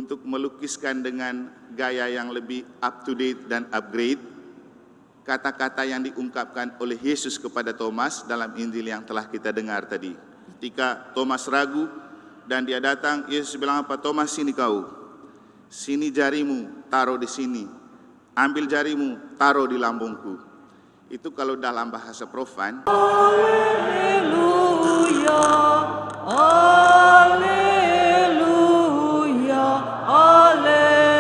untuk melukiskan dengan gaya yang lebih up to date dan upgrade kata-kata yang diungkapkan oleh Yesus kepada Thomas dalam Injil yang telah kita dengar tadi. Ketika Thomas ragu dan dia datang, Yesus bilang apa? Thomas, sini kau. Sini jarimu, taruh di sini. Ambil jarimu, taruh di lambungku. Itu kalau dalam bahasa profan. Haleluya, haleluya, haleluya.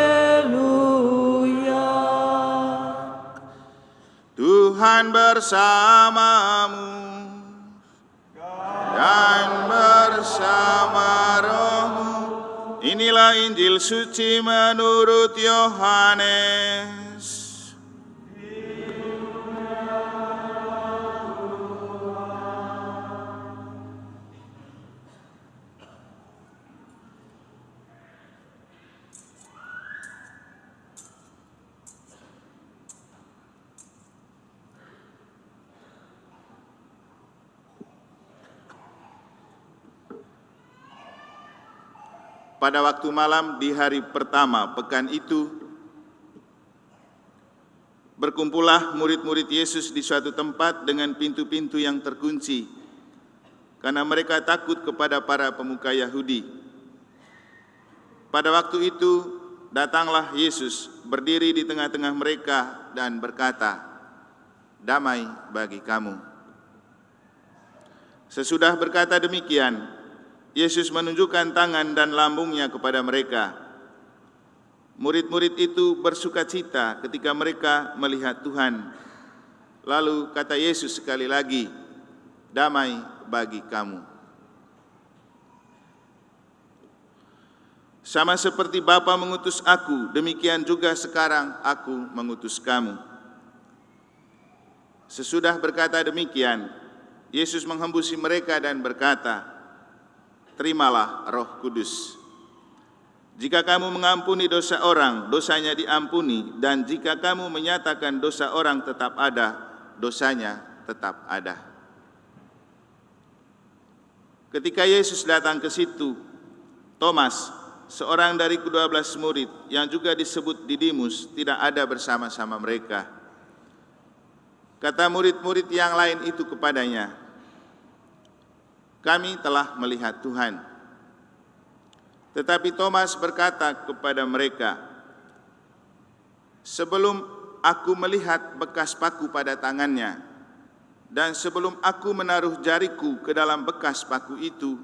Tuhan bersamamu dan bersama rohmu. Inilah Injil suci menurut Yohanes. Pada waktu malam di hari pertama pekan itu, berkumpullah murid-murid Yesus di suatu tempat dengan pintu-pintu yang terkunci, karena mereka takut kepada para pemuka Yahudi. Pada waktu itu, datanglah Yesus berdiri di tengah-tengah mereka dan berkata, "Damai bagi kamu." Sesudah berkata demikian, Yesus menunjukkan tangan dan lambungnya kepada mereka. Murid-murid itu bersukacita ketika mereka melihat Tuhan. Lalu kata Yesus sekali lagi, "Damai bagi kamu." Sama seperti Bapa mengutus aku, demikian juga sekarang aku mengutus kamu. Sesudah berkata demikian, Yesus menghembusi mereka dan berkata, "Terimalah Roh Kudus. Jika kamu mengampuni dosa orang, dosanya diampuni, dan jika kamu menyatakan dosa orang tetap ada, dosanya tetap ada." Ketika Yesus datang ke situ, Thomas, seorang dari ke-12 murid yang juga disebut Didimus, tidak ada bersama-sama mereka. Kata murid-murid yang lain itu kepadanya, "Kami telah melihat Tuhan." Tetapi Thomas berkata kepada mereka, "Sebelum aku melihat bekas paku pada tangannya, dan sebelum aku menaruh jariku ke dalam bekas paku itu,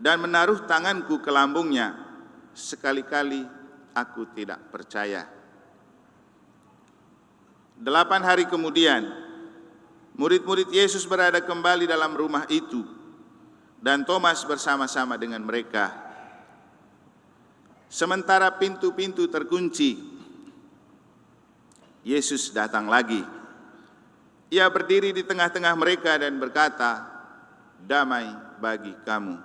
dan menaruh tanganku ke lambungnya, sekali-kali aku tidak percaya." 8 hari kemudian, murid-murid Yesus berada kembali dalam rumah itu, dan Thomas bersama-sama dengan mereka. Sementara pintu-pintu terkunci, Yesus datang lagi. Ia berdiri di tengah-tengah mereka dan berkata, "Damai bagi kamu."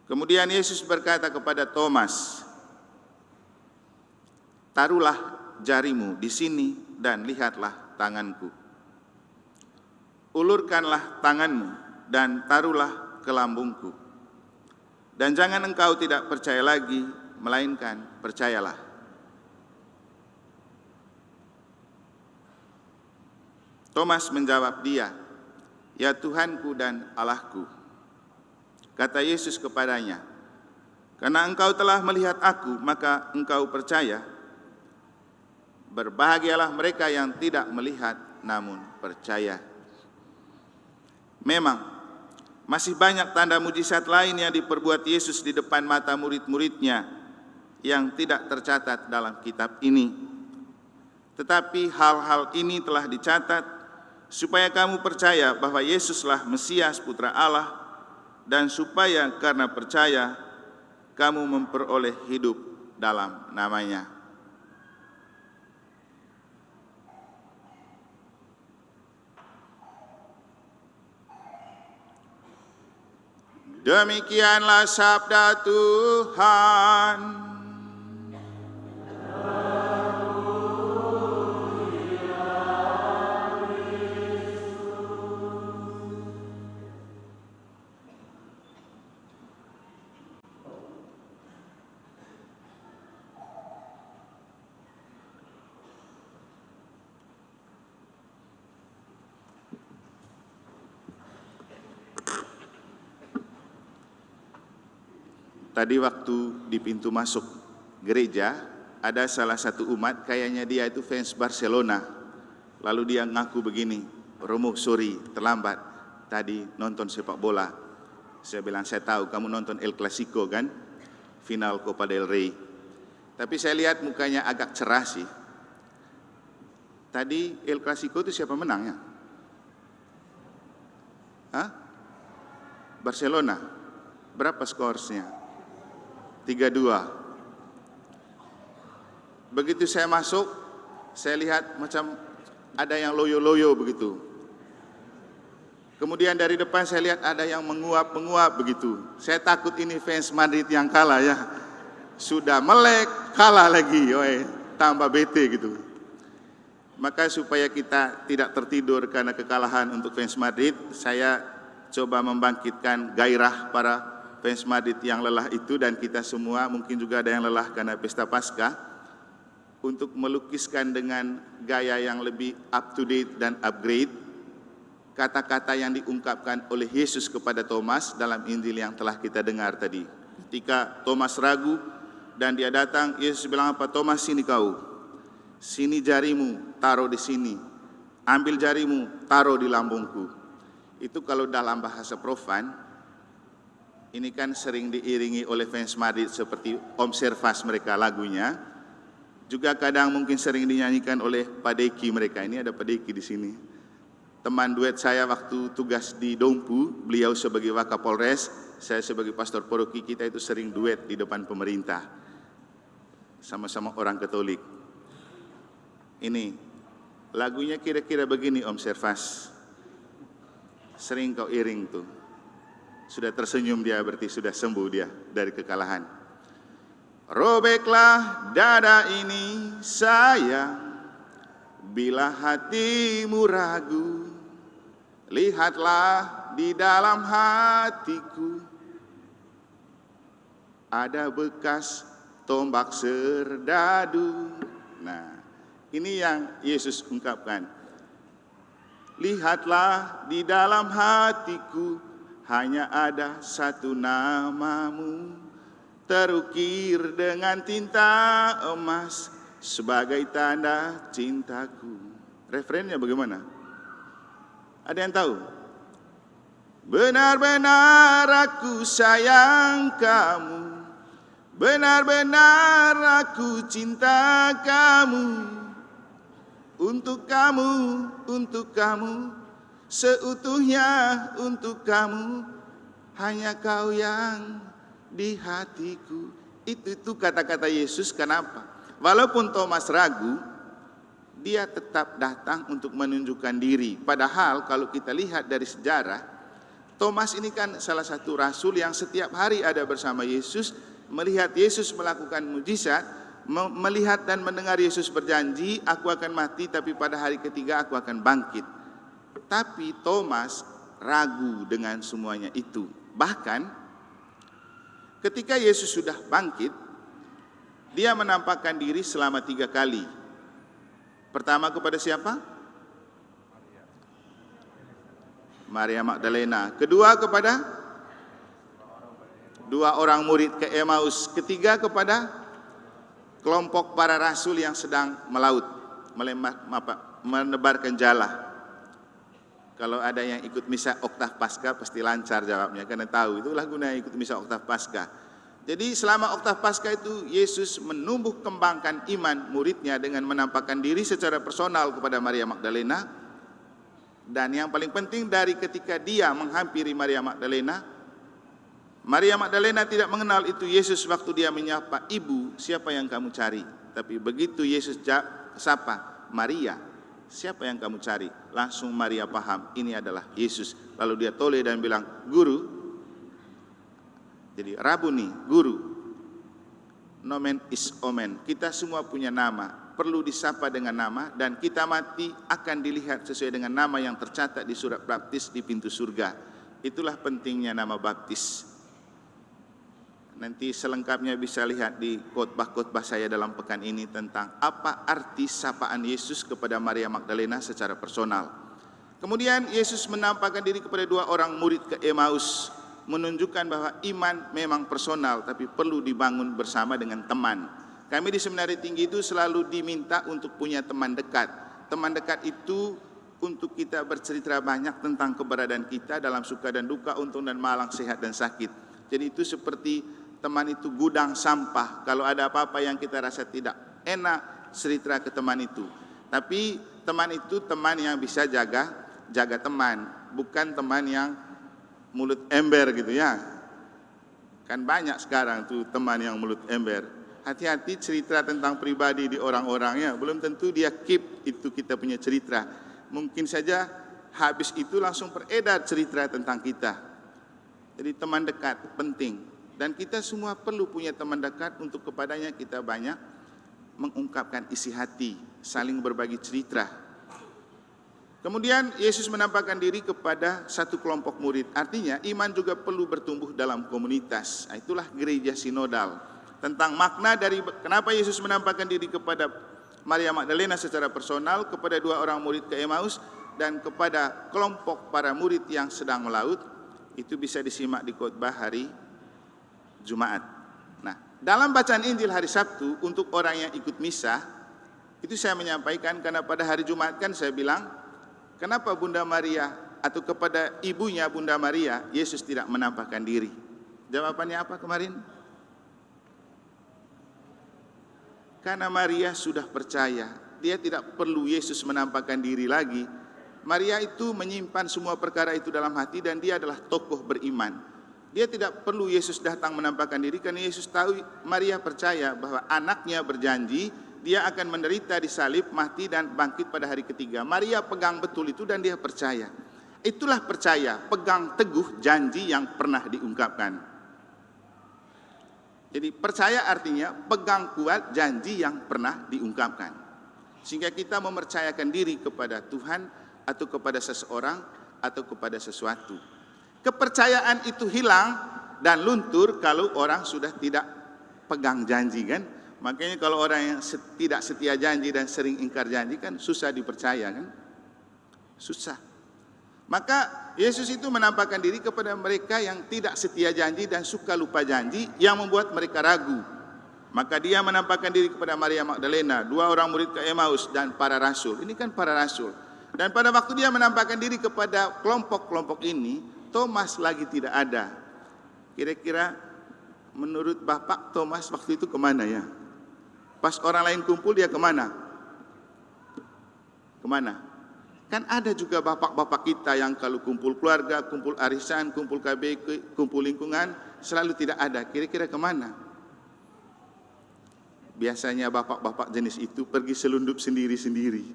Kemudian Yesus berkata kepada Thomas, "Taruhlah jarimu di sini dan lihatlah tanganku. Ulurkanlah tanganmu dan taruhlah ke lambungku. Dan jangan engkau tidak percaya lagi, melainkan percayalah." Thomas menjawab dia, "Ya Tuhanku dan Allahku." Kata Yesus kepadanya, "Karena engkau telah melihat aku, maka engkau percaya. Berbahagialah mereka yang tidak melihat namun percaya." Memang, masih banyak tanda mujizat lain yang diperbuat Yesus di depan mata murid-muridnya yang tidak tercatat dalam kitab ini. Tetapi hal-hal ini telah dicatat supaya kamu percaya bahwa Yesuslah Mesias Putra Allah, dan supaya karena percaya kamu memperoleh hidup dalam namanya. Demikianlah sabda Tuhan. Tadi waktu di pintu masuk gereja, ada salah satu umat, kayaknya dia itu fans Barcelona. Lalu dia ngaku begini, Romo sorry, terlambat, tadi nonton sepak bola. Saya bilang, saya tahu kamu nonton El Clasico kan, final Copa del Rey. Tapi saya lihat mukanya agak cerah sih. Tadi El Clasico itu siapa menangnya? Hah? Barcelona. Berapa skorsnya? 3-2. Begitu saya masuk, saya lihat macam ada yang loyo-loyo begitu. Kemudian dari depan saya lihat ada yang menguap-menguap begitu. Saya takut ini fans Madrid yang kalah ya. Sudah melek, kalah lagi, tambah bete gitu. Maka supaya kita tidak tertidur karena kekalahan untuk fans Madrid, saya coba membangkitkan gairah para fans Madrid yang lelah itu, dan kita semua mungkin juga ada yang lelah karena pesta Paskah, untuk melukiskan dengan gaya yang lebih up to date dan upgrade kata-kata yang diungkapkan oleh Yesus kepada Thomas dalam Injil yang telah kita dengar tadi. Ketika Thomas ragu dan dia datang, Yesus bilang apa? Thomas, sini kau, sini jarimu, taruh di sini, ambil jarimu, taruh di lambungku. Itu kalau dalam bahasa profan, ini kan sering diiringi oleh fans Madrid seperti Om Servas mereka lagunya. Juga kadang mungkin sering dinyanyikan oleh Padeki mereka. Ini ada Padeki di sini. Teman duet saya waktu tugas di Dompu, beliau sebagai Wakapolres, saya sebagai pastor paroki, kita itu sering duet di depan pemerintah. Sama-sama orang Katolik. Ini lagunya kira-kira begini Om Servas. Sering kau iring tuh. Sudah tersenyum dia, berarti sudah sembuh dia dari kekalahan. Robeklah dada ini sayang, bila hatimu ragu, lihatlah di dalam hatiku, ada bekas tombak serdadu. Nah, ini yang Yesus ungkapkan. Lihatlah di dalam hatiku, hanya ada satu namamu, terukir dengan tinta emas sebagai tanda cintaku. Referennya bagaimana? Ada yang tahu? Benar-benar aku sayang kamu, benar-benar aku cinta kamu, untuk kamu, seutuhnya untuk kamu, hanya kau yang di hatiku. Itu kata-kata Yesus. Kenapa? Walaupun Thomas ragu, dia tetap datang untuk menunjukkan diri. Padahal kalau kita lihat dari sejarah, Thomas ini kan salah satu rasul yang setiap hari ada bersama Yesus, melihat Yesus melakukan mujizat, melihat dan mendengar Yesus berjanji, aku akan mati tapi pada hari ketiga aku akan bangkit. Tapi Thomas ragu dengan semuanya itu. Bahkan ketika Yesus sudah bangkit, dia menampakkan diri selama 3 kali. Pertama kepada siapa? Maria Magdalena. Kedua kepada 2 orang murid ke Emmaus. Ketiga kepada kelompok para rasul yang sedang melaut, menebarkan jala. Kalau ada yang ikut misa Oktav Paskah pasti lancar jawabnya, karena tahu itulah gunanya ikut misa Oktav Paskah. Jadi selama Oktav Paskah itu Yesus menumbuh kembangkan iman muridnya dengan menampakkan diri secara personal kepada Maria Magdalena. Dan yang paling penting dari ketika dia menghampiri Maria Magdalena tidak mengenal itu Yesus waktu dia menyapa, ibu siapa yang kamu cari? Tapi begitu Yesus sapa, Maria, siapa yang kamu cari? Langsung Maria paham, ini adalah Yesus. Lalu dia toleh dan bilang, guru. Jadi Rabuni, guru. Nomen is omen. Kita semua punya nama, perlu disapa dengan nama, dan kita mati akan dilihat sesuai dengan nama yang tercatat di surat baptis di pintu surga. Itulah pentingnya nama baptis. Nanti selengkapnya bisa lihat di khotbah-khotbah saya dalam pekan ini tentang apa arti sapaan Yesus kepada Maria Magdalena secara personal. Kemudian Yesus menampakkan diri kepada 2 orang murid ke Emmaus. menunjukkan bahwa iman memang personal, tapi perlu dibangun bersama dengan teman. Kami di Seminari Tinggi itu selalu diminta untuk punya teman dekat. Teman dekat itu untuk kita bercerita banyak tentang keberadaan kita dalam suka dan duka, untung dan malang, sehat dan sakit. Jadi itu seperti teman itu gudang sampah. Kalau ada apa-apa yang kita rasa tidak enak, cerita ke teman itu. Tapi teman itu teman yang bisa jaga teman, bukan teman yang mulut ember gitu ya. Kan banyak sekarang tuh teman yang mulut ember. Hati-hati cerita tentang pribadi di orang-orangnya, belum tentu dia keep itu kita punya cerita. Mungkin saja habis itu langsung beredar cerita tentang kita. Jadi teman dekat penting, dan kita semua perlu punya teman dekat untuk kepadanya kita banyak mengungkapkan isi hati, saling berbagi cerita. Kemudian Yesus menampakkan diri kepada satu kelompok murid. Artinya iman juga perlu bertumbuh dalam komunitas. Itulah gereja sinodal. Tentang makna dari kenapa Yesus menampakkan diri kepada Maria Magdalena secara personal, kepada 2 orang murid ke Emmaus, dan kepada kelompok para murid yang sedang melaut, itu bisa disimak di khotbah hari Jumat. Nah, dalam bacaan Injil hari Sabtu untuk orang yang ikut misa, itu saya menyampaikan karena pada hari Jumat kan saya bilang, kenapa Bunda Maria atau kepada ibunya Bunda Maria Yesus tidak menampakkan diri? Jawabannya apa kemarin? Karena Maria sudah percaya, dia tidak perlu Yesus menampakkan diri lagi. Maria itu menyimpan semua perkara itu dalam hati dan dia adalah tokoh beriman. Dia tidak perlu Yesus datang menampakkan diri karena Yesus tahu, Maria percaya bahwa anaknya berjanji dia akan menderita, disalib, mati dan bangkit pada hari ketiga. Maria pegang betul itu dan dia percaya. Itulah percaya, pegang teguh janji yang pernah diungkapkan. Jadi percaya artinya pegang kuat janji yang pernah diungkapkan. Sehingga kita mempercayakan diri kepada Tuhan atau kepada seseorang atau kepada sesuatu. Kepercayaan itu hilang dan luntur kalau orang sudah tidak pegang janji kan. Makanya kalau orang yang tidak setia janji dan sering ingkar janji kan susah dipercaya kan. Susah. Maka Yesus itu menampakkan diri kepada mereka yang tidak setia janji dan suka lupa janji, yang membuat mereka ragu. Maka dia menampakkan diri kepada Maria Magdalena, 2 orang murid ke Emmaus, dan para rasul. Ini kan para rasul. Dan pada waktu dia menampakkan diri kepada kelompok-kelompok ini, Thomas lagi tidak ada. Kira-kira menurut Bapak, Thomas waktu itu kemana ya? Pas orang lain kumpul dia kemana? Kemana? Kan ada juga bapak-bapak kita yang kalau kumpul keluarga, kumpul arisan, kumpul KBK, kumpul lingkungan, selalu tidak ada. Kira-kira kemana? Biasanya bapak-bapak jenis itu pergi selundup sendiri-sendiri.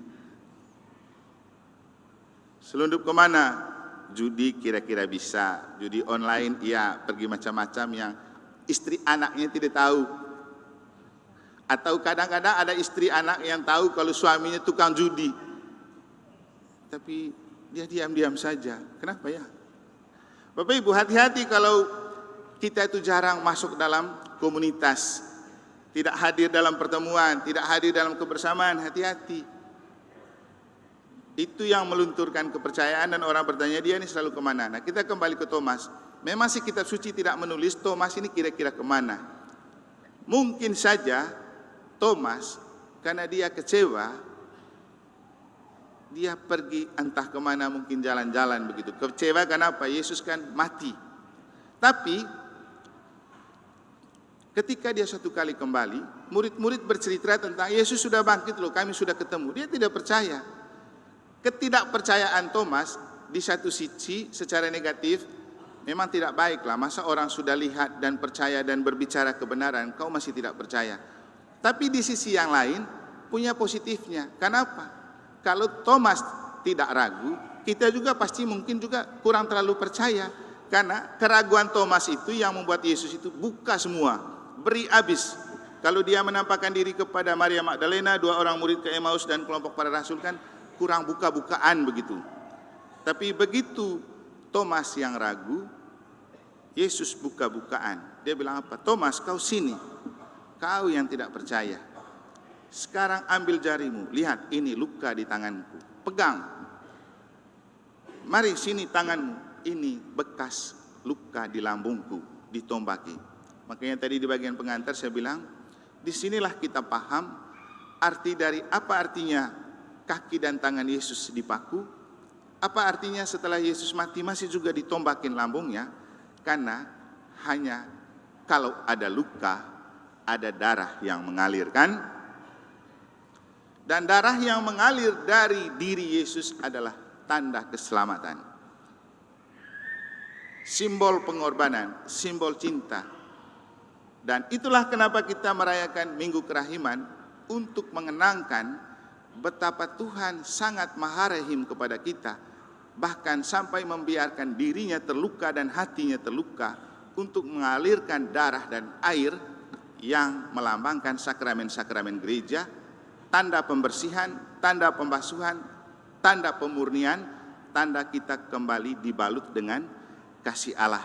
Selundup kemana? Judi kira-kira bisa. Judi online, ya pergi macam-macam yang istri anaknya tidak tahu. Atau kadang-kadang ada istri anak yang tahu kalau suaminya tukang judi. Tapi dia diam-diam saja. Kenapa ya? Bapak Ibu, hati-hati kalau kita itu jarang masuk dalam komunitas, tidak hadir dalam pertemuan, tidak hadir dalam kebersamaan, hati-hati. Itu yang melunturkan kepercayaan dan orang bertanya, dia ini selalu kemana? Nah, kita kembali ke Thomas. Memang sih kitab suci tidak menulis Thomas ini kira-kira kemana. Mungkin saja Thomas karena dia kecewa, dia pergi entah kemana, mungkin jalan-jalan begitu. Kecewa kenapa? Yesus kan mati. Tapi ketika dia suatu kali kembali, murid-murid bercerita tentang Yesus sudah bangkit loh, kami sudah ketemu. Dia tidak percaya. Ketidakpercayaan Thomas di satu sisi secara negatif memang tidak baiklah. Masa orang sudah lihat dan percaya dan berbicara kebenaran, kau masih tidak percaya. Tapi di sisi yang lain punya positifnya. Kenapa? Kalau Thomas tidak ragu, kita juga pasti mungkin juga kurang terlalu percaya. Karena keraguan Thomas itu yang membuat Yesus itu buka semua, beri habis. Kalau dia menampakkan diri kepada Maria Magdalena, 2 orang murid ke Emmaus dan kelompok para rasul kan kurang buka-bukaan begitu. Tapi begitu Thomas yang ragu, Yesus buka-bukaan. Dia bilang apa? Thomas, kau sini. Kau yang tidak percaya. Sekarang ambil jarimu, lihat ini luka di tanganku, pegang. Mari sini tanganmu, ini bekas luka di lambungku, ditombaki. Makanya tadi di bagian pengantar saya bilang, disinilah kita paham arti dari apa artinya kaki dan tangan Yesus dipaku, apa artinya setelah Yesus mati masih juga ditombakin lambungnya, karena hanya kalau ada luka, ada darah yang mengalir, kan? Dan darah yang mengalir dari diri Yesus adalah tanda keselamatan. Simbol pengorbanan, simbol cinta. Dan itulah kenapa kita merayakan Minggu Kerahiman, untuk mengenangkan betapa Tuhan sangat Maha Rahim kepada kita, bahkan sampai membiarkan dirinya terluka dan hatinya terluka untuk mengalirkan darah dan air yang melambangkan sakramen-sakramen gereja, tanda pembersihan, tanda pembasuhan, tanda pemurnian, tanda kita kembali dibalut dengan kasih Allah.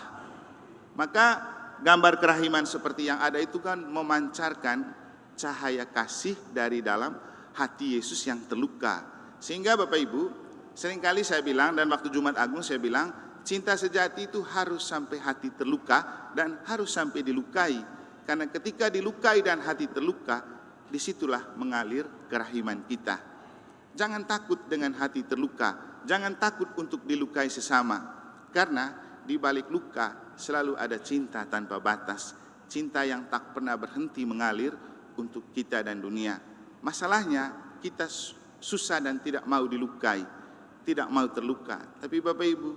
Maka gambar kerahiman seperti yang ada itu kan memancarkan cahaya kasih dari dalam hati Yesus yang terluka. Sehingga Bapak Ibu, seringkali saya bilang, dan waktu Jumat Agung saya bilang, cinta sejati itu harus sampai hati terluka dan harus sampai dilukai. Karena ketika dilukai dan hati terluka, disitulah mengalir kerahiman kita. Jangan takut dengan hati terluka, jangan takut untuk dilukai sesama. Karena di balik luka selalu ada cinta tanpa batas, cinta yang tak pernah berhenti mengalir untuk kita dan dunia. Masalahnya kita susah dan tidak mau dilukai, tidak mau terluka. Tapi Bapak Ibu,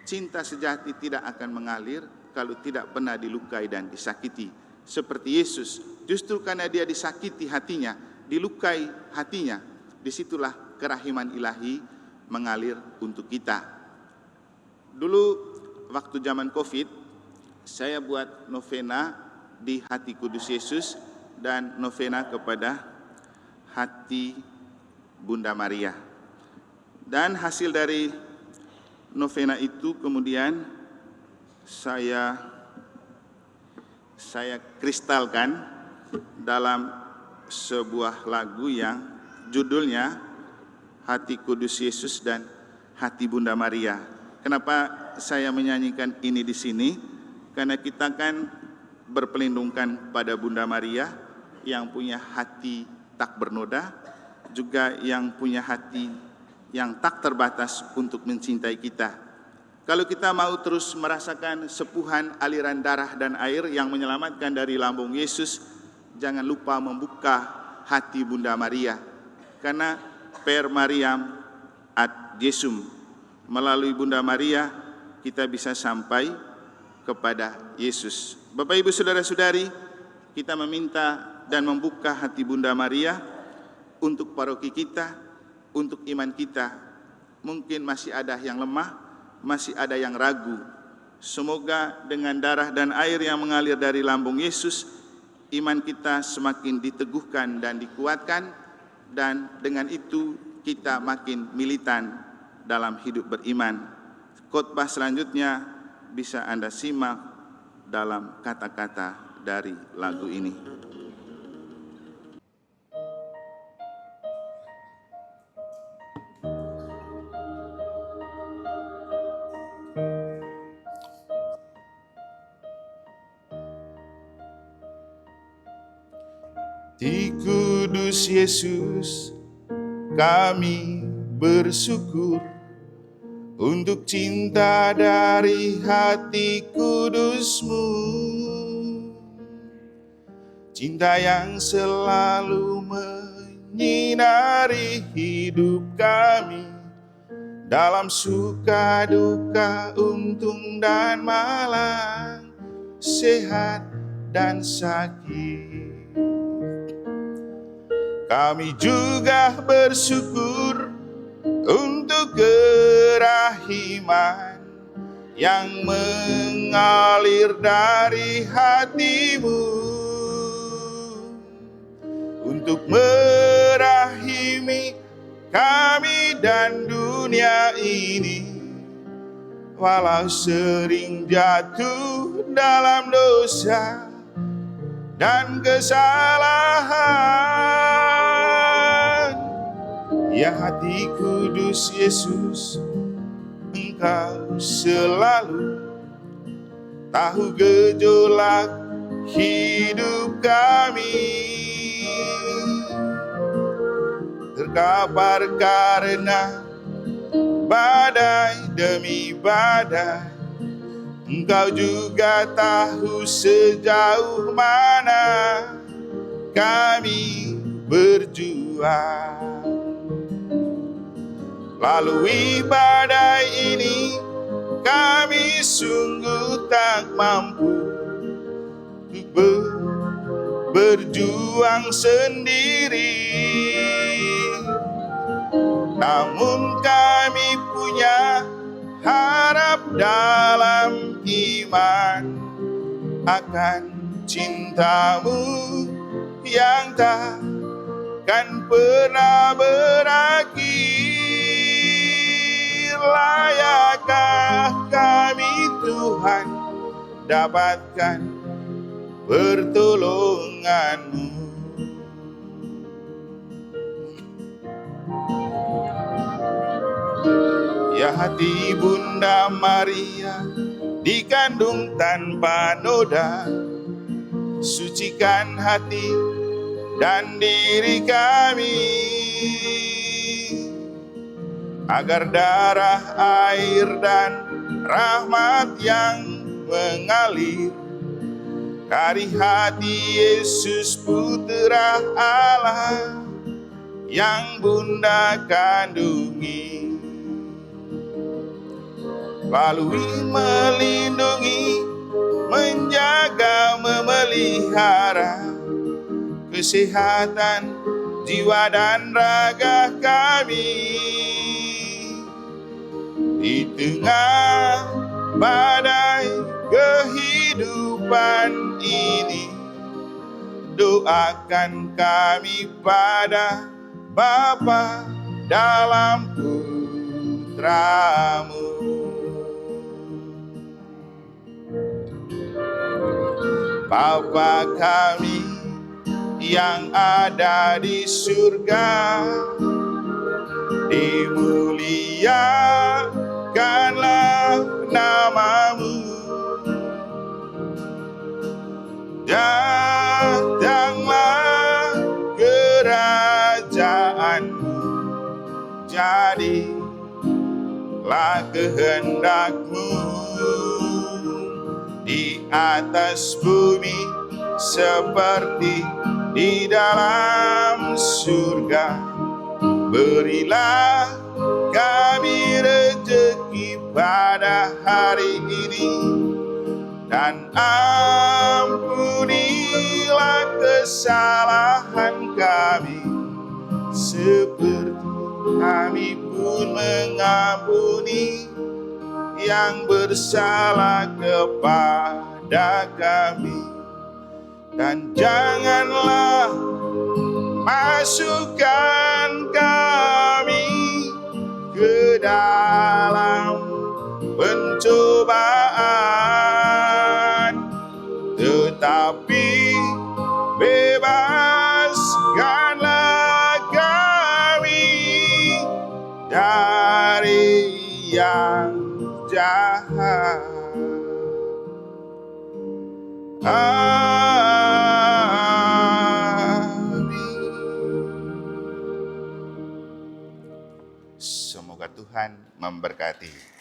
cinta sejati tidak akan mengalir kalau tidak pernah dilukai dan disakiti. Seperti Yesus, justru karena dia disakiti hatinya, dilukai hatinya, disitulah kerahiman ilahi mengalir untuk kita. Dulu waktu zaman COVID, saya buat novena di Hati Kudus Yesus dan novena kepada Hati Bunda Maria. Dan hasil dari novena itu kemudian saya kristalkan dalam sebuah lagu yang judulnya Hati Kudus Yesus dan Hati Bunda Maria. Kenapa saya menyanyikan ini di sini? Karena kita kan berpelindungkan pada Bunda Maria yang punya hati tak bernoda, juga yang punya hati yang tak terbatas untuk mencintai kita. Kalau kita mau terus merasakan sepuhan aliran darah dan air yang menyelamatkan dari lambung Yesus, jangan lupa membuka hati Bunda Maria. Karena per Mariam ad Jesum, melalui Bunda Maria kita bisa sampai kepada Yesus. Bapak Ibu Saudara-saudari, kita meminta dan membuka hati Bunda Maria untuk paroki kita, untuk iman kita. Mungkin masih ada yang lemah, masih ada yang ragu. Semoga dengan darah dan air yang mengalir dari lambung Yesus, iman kita semakin diteguhkan dan dikuatkan, dan dengan itu kita makin militan dalam hidup beriman. Khotbah selanjutnya bisa Anda simak dalam kata-kata dari lagu ini. Di Kudus Yesus kami bersyukur untuk cinta dari hati kudus-Mu, cinta yang selalu menyinari hidup kami dalam suka duka, untung dan malang, sehat dan sakit. Kami juga bersyukur untuk kerahiman yang mengalir dari hati-Mu, untuk merahimi kami dan dunia ini, walau sering jatuh dalam dosa dan kesalahan. Ya hati kudus Yesus, Engkau selalu tahu gejolak hidup kami, terkapar karena badai demi badai. Engkau juga tahu sejauh mana kami berjuang. Lalui badai ini kami sungguh tak mampu berjuang sendiri. Namun kami punya harap dalam iman akan cintamu yang takkan pernah berakhir. Layakkah kami Tuhan dapatkan pertolongan-Mu? Ya hati Bunda Maria dikandung tanpa noda, sucikan hati dan diri kami, agar darah, air, dan rahmat yang mengalir dari hati Yesus Putra Allah yang Bunda kandungi, lalui melindungi, menjaga, memelihara kesehatan jiwa dan raga kami. Di tengah badai kehidupan ini, doakan kami pada Bapa dalam Putra-Mu. Bapa kami yang ada di surga, dimuliakanlah nama-Mu. Datanglah kerajaan-Mu, jadilah kehendak-Mu di atas bumi seperti di dalam surga. Berilah kami rezeki pada hari ini, dan ampunilah kesalahan kami seperti kami pun mengampuni yang bersalah kepada kami. Dan janganlah masukkan kami ke dalam pencobaan, tetapi bebaskanlah kami dari yang jahat. Semoga Tuhan memberkati.